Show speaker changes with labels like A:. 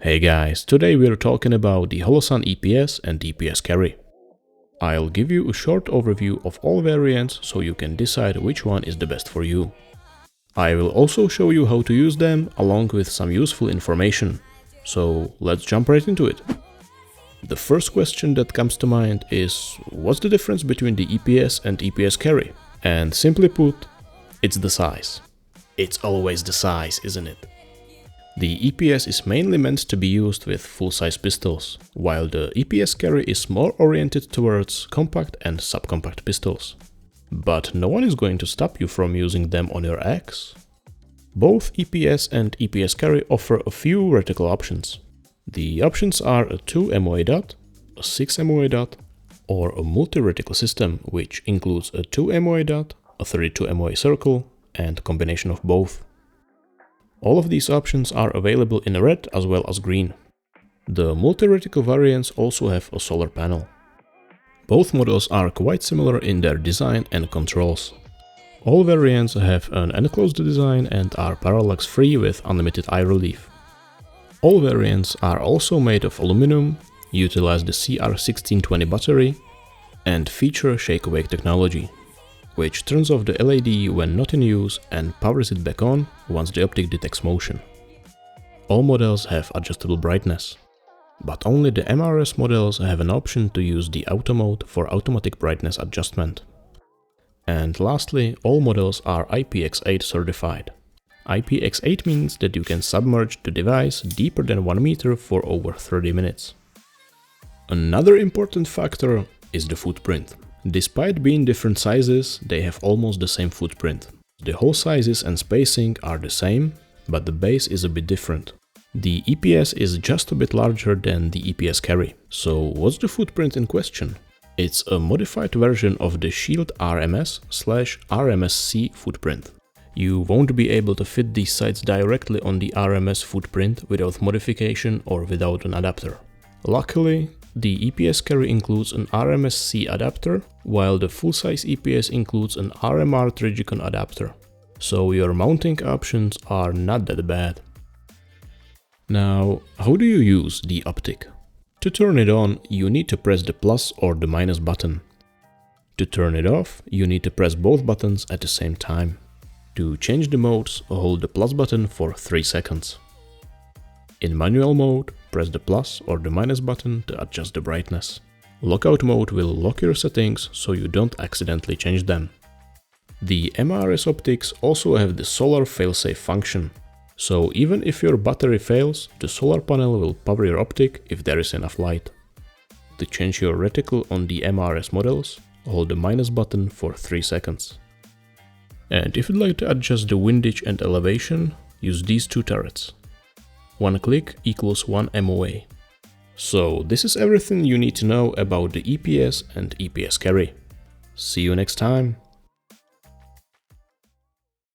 A: Hey guys, today we're talking about the Holosun EPS and EPS Carry. I'll give you a short overview of all variants so you can decide which one is the best for you. I will also show you how to use them along with some useful information. So let's jump right into it. The first question that comes to mind is, what's the difference between the EPS and EPS Carry? And simply put, it's the size. It's always the size, isn't it? The EPS is mainly meant to be used with full-size pistols, while the EPS Carry is more oriented towards compact and subcompact pistols. But no one is going to stop you from using them on your axe. Both EPS and EPS Carry offer a few reticle options. The options are a 2 MOA dot, a 6 MOA dot, or a multi-reticle system, which includes a 2 MOA dot, a 32 MOA circle, and a combination of both. All of these options are available in red as well as green. The multi-reticle variants also have a solar panel. Both models are quite similar in their design and controls. All variants have an enclosed design and are parallax free with unlimited eye relief. All variants are also made of aluminum, utilize the CR1620 battery, and feature shake-awake technology, which turns off the LED when not in use and powers it back on once the optic detects motion. All models have adjustable brightness, but only the MRS models have an option to use the auto mode for automatic brightness adjustment. And lastly, all models are IPX8 certified. IPX8 means that you can submerge the device deeper than 1 meter for over 30 minutes. Another important factor is the footprint. Despite being different sizes, they have almost the same footprint. The hole sizes and spacing are the same, but the base is a bit different. The EPS is just a bit larger than the EPS Carry. So what's the footprint in question? It's a modified version of the Shield RMS/RMSC footprint. You won't be able to fit these sights directly on the RMS footprint without modification or without an adapter. Luckily, the EPS Carry includes an RMSC adapter, while the full-size EPS includes an RMR Trigicon adapter. So your mounting options are not that bad. Now, how do you use the optic? To turn it on, you need to press the plus or the minus button. To turn it off, you need to press both buttons at the same time. To change the modes, hold the plus button for 3 seconds. In manual mode, press the plus or the minus button to adjust the brightness. Lockout mode will lock your settings so you don't accidentally change them. The MRS optics also have the solar failsafe function. So even if your battery fails, the solar panel will power your optic if there is enough light. To change your reticle on the MRS models, hold the minus button for 3 seconds. And if you'd like to adjust the windage and elevation, use these two turrets. 1 click equals 1 MOA. So this is everything you need to know about the EPS and EPS Carry. See you next time.